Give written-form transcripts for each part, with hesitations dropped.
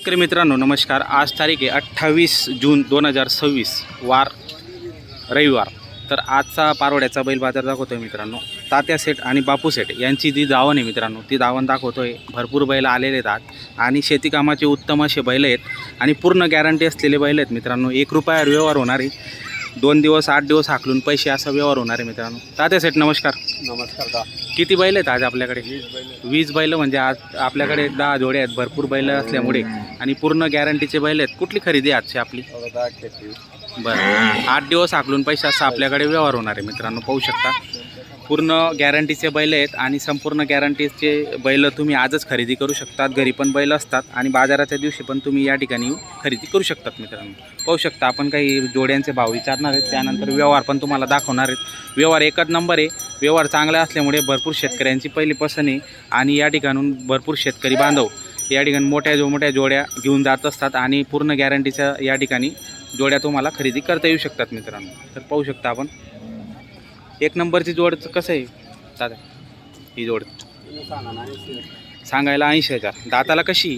शेतकरी मित्रांनो नमस्कार। आज तारीख आहे 28 जून 2026 वार रविवार। तर आजचा पारोड्याचा बैल बाजार दाखवतोय मित्रांनो। तात्या सेठ आणि बापू सेठ यांची जी दावण आहे मित्रांनो ती दावण दाखवतोय। भरपूर बैल आलेले आहेत आणि शेती कामाचे उत्तम असे बैल आहेत आणि पूर्ण गॅरंटी असलेले बैल आहेत मित्रांनो। 1 रुपयावर व्यवहार होणार आहे। 2 दिवस 8 दिवस हाकलून पैसे असा व्यवहार होणार आहे मित्रांनो। तात्या सेठ नमस्कार। नमस्कार। किती बैल आहेत आज आपल्याकडे? 20 बैल म्हणजे आज आपल्याकडे 10 जोडे आहेत। भरपूर बैल असल्यामुळे आणि पूर्ण गॅरंटीचे बैल आहेत। कुठली खरेदी आजची आपली? बरं 8 दिवस हाकलून पैसा असा आपल्याकडे व्यवहार होणार आहे मित्रांनो। पाहू शकता पूर्ण गॅरंटीचे बैल आहेत आणि संपूर्ण गॅरंटीचे बैल तुम्ही आजच खरेदी करू शकतात। घरी पण बैल असतात आणि बाजाराच्या दिवशी पण तुम्ही या ठिकाणी खरेदी करू शकतात मित्रांनो। पाहू शकता आपण काही जोड्यांचे भाव विचारणार आहेत, त्यानंतर व्यवहार पण तुम्हाला दाखवणार आहेत। व्यवहार एकच नंबर आहे। व्यवहार चांगला असल्यामुळे भरपूर शेतकऱ्यांची पहिली पसंत आहे आणि या ठिकाणून भरपूर शेतकरी बांधव या ठिकाणी मोठ्या जोड्या घेऊन जात असतात आणि पूर्ण गॅरंटीच्या या ठिकाणी जोड्या तुम्हाला खरेदी करता येऊ शकतात मित्रांनो। तर पाहू शकता आपण 1 नंबरची जोड कसं आहे दादा? ही जोड सांगायला 80,000। दाताला कशी?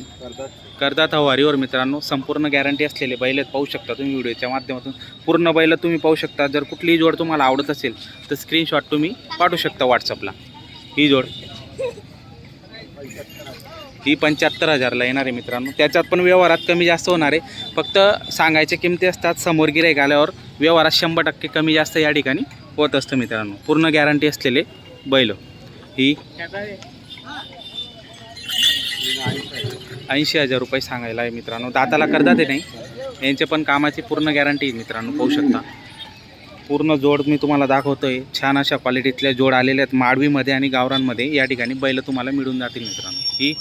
करदात हवारीवर मित्रांनो। संपूर्ण गॅरंटी असलेले बैल आहेत। पाहू शकता तुम्ही व्हिडिओच्या माध्यमातून पूर्ण बैल तुम्ही पाहू शकता। जर कुठलीही जोड तुम्हाला आवडत असेल तर स्क्रीनशॉट तुम्ही पाठवू शकता व्हॉट्सअपला। ही जोड ही 75,000ला येणार आहे मित्रांनो। त्याच्यात पण व्यवहारात कमी जास्त होणार आहे। फक्त सांगायच्या किमती असतात, समोर गिऱ्हाईक आल्यावर व्यवहारात 100% कमी जास्त या ठिकाणी होत असतं मित्रांनो। पूर्ण गॅरंटी असलेले बैल। ही 80,000 रुपये सांगायला आहे मित्रांनो। दाताला करदात नाही, यांचे पण कामाची पूर्ण गॅरंटी आहे मित्रांनो। पाहू शकता पूर्ण जोड मी तुम्हाला दाखवतोय। छान अशा क्वालिटीतल्या जोड आलेल्या आहेत माडवीमध्ये आणि गावरांमध्ये। या ठिकाणी बैल तुम्हाला मिळून जातील मित्रांनो। ही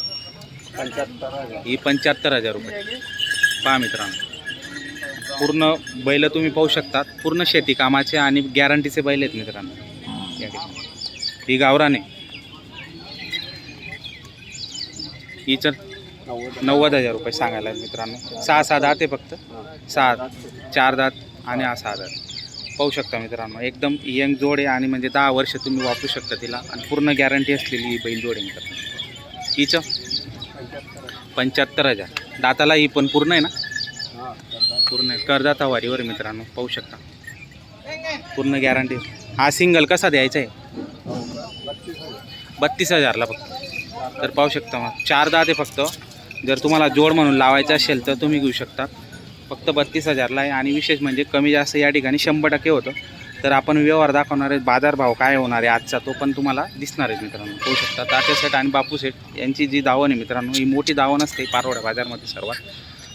75,000 रुपये पहा मित्रांनो। पूर्ण बैल तुम्ही पाहू शकता। पूर्ण शेती कामाचे आणि गॅरंटीचे बैल आहेत मित्रांनो या ठिकाणी। ही गावराने ही 90,000 रुपये सांगायला आहेत मित्रांनो। 6 दात आहे फक्त, 4 दात आणि 6 दात। पाहू शकता मित्रांनो एकदम यंग जोड आहे आणि म्हणजे 10 वर्ष तुम्ही वापरू शकता तिला आणि पूर्ण गॅरंटी असलेली ही बैल जोड आहे मित्रांनो। हिचं 75,000। दाताला ही पण पूर्ण आहे ना? पूर्ण करदाता वारीवर मित्रांनो। पाहू शकता पूर्ण गॅरंटी। हा सिंगल कसा द्यायचा आहे? 32,000ला फक्त। तर पाहू शकता मग 4 दात आहे फक्त। जर तुम्हाला जोड म्हणून लावायचं असेल तर तुम्ही घेऊ शकता। फक्त 32,000ला आहे आणि विशेष म्हणजे कमी जास्त या ठिकाणी 100% होतं। तर आपण व्यवहार दाखवणार आहे। बाजारभाव काय होणार आहे आजचा तो पण तुम्हाला दिसणार आहे मित्रांनो। पाहू शकता तात्या सेठ आणि बापू सेठ यांची जी दावण आहे मित्रांनो ही मोठी दावण असते पारोडा बाजारमध्ये सर्वात।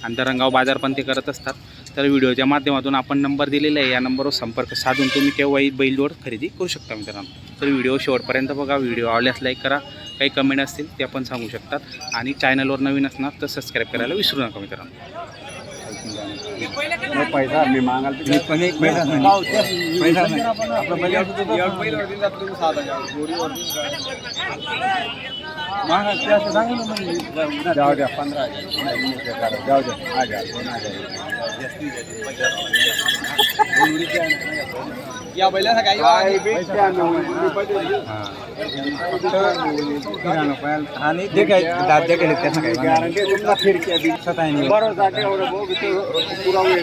अंतरंगाव बाजार पण ते करत असतात। तर व्हिडिओच्या माध्यमातून आपण नंबर दिलेला आहे, या नंबरवर संपर्क साधून तुम्ही केव्हाही बैलजोड खरेदी करू शकता मित्रांनो। तर व्हिडिओ शेवटपर्यंत बघा। व्हिडिओ आवडल्यास लाईक करा, काही कमेंट असतील ते पण सांगू शकतात आणि चॅनलवर नवीन असणार तर सबस्क्राईब करायला विसरू नका मित्रांनो। पैसा मी मागाल पैसा जाऊ द्या 15,000 जाऊ द्या 1,000 या बैलाचा काही आणि जे काही दात जे केले त्याचं काही गॅरंटी तुमचा फिरकी दिसत आहे बरोबर जाते पुरा वेळ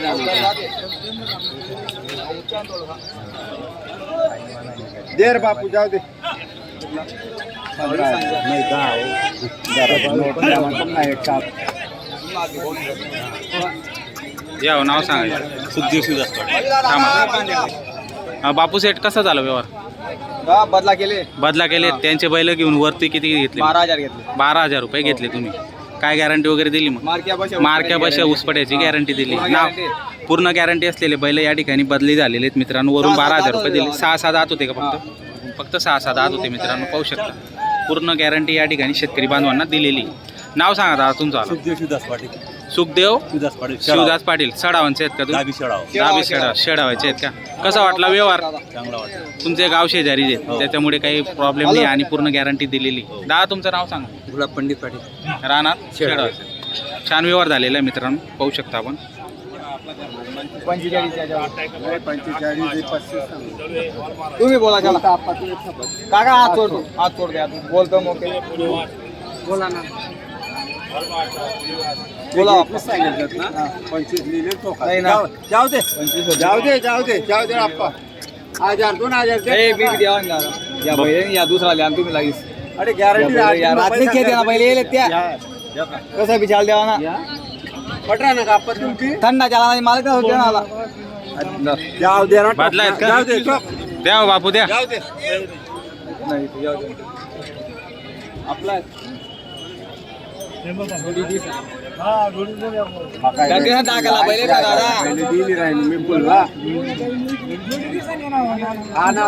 देर बापू जाऊ दे नाही या नाव सांगा। सुखदेव शिवदास बापू सेठ कसा झाला व्यवहार? बदला केले त्यांचे बैल घेऊन वरती किती घेतले? 12,000 घेतले। 12,000 रुपये घेतले तुम्ही। काय गॅरंटी वगैरे दिली? मग मार्क्या बशा उसपड्याची गॅरंटी दिली ना? पूर्ण गॅरंटी असलेले बैल या ठिकाणी बदली झालेले आहेत मित्रांनो। वरून 12,000 रुपये दिले। 6 दात होते का फक्त 6 दात होते मित्रांनो। पाहू शकता पूर्ण गॅरंटी या ठिकाणी शेतकरी बांधवांना दिलेली। नाव सांगा दादा तुमचं? सुखदेव शिवदास पाटील। सुखदेव शिवदास पाटील। सडावांचे आहेत का तुम्ही? दाबी शेडावायचे आहेत का? कसा वाटला व्यवहार? चांगला वाटला। तुमचे गाव शेजारी आहेत त्याच्यामुळे काही प्रॉब्लेम नाही आणि पूर्ण गॅरंटी दिलेली। दादा तुमचं नाव सांगा? गुलाब पंडित पाटील, राहणार शेडावायचे। छान व्यवहार झालेला आहे मित्रांनो। पाहू शकता आपण 45 तुम्ही बोला चला काका हात सोड द्या बोलतो मोके बोला ना बोला वापस सांगितलं ना 25 लिहिले तो नाही ना जाऊ दे 25 जाऊ दे आप्पा 1000 2000 दे मी द्यावा ना या पहिले या दुसरा लिहा तुम्ही लागीस अरे गॅरंटी रात्री के देना पहिले येले त्या कसा बिचाल द्यावा ना पटरा ना आप्पा तुमची थंडा चला नाही मालक होते ना आला जाऊ दे ना बदलायत का? जाऊ दे द्या हो बापू द्या. जाऊ दे नाही तू जाऊ दे आपला टाकायला पहिले का दादा दिली राहील मी बोलवा हा ना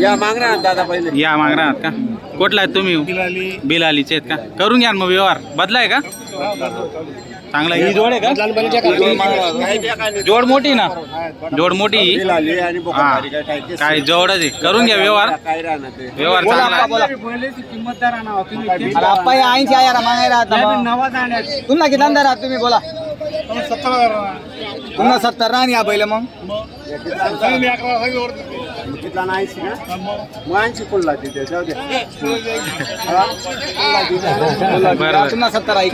या मागणार दादा पहिले या मागणार आहात का? कुठला आहेत तुम्ही? बिलालीचे आहेत का? करून घ्या ना मग व्यवहार. बदलाय का? चांगला ही जोड आहे का? जोड मोठी ना, जोड मोठी ही. हा काय जोडच आहे. करून घ्या व्यवहार. व्यवहार चांगला आहे. तुम्हाला किती अंदाज आहात तुम्ही बोला? पुन्हा 70 ना या पहिले मग कितला नाही ना मग 80 कोणला तिथे जाऊ दे बरं. पुन्हा 70 आहे.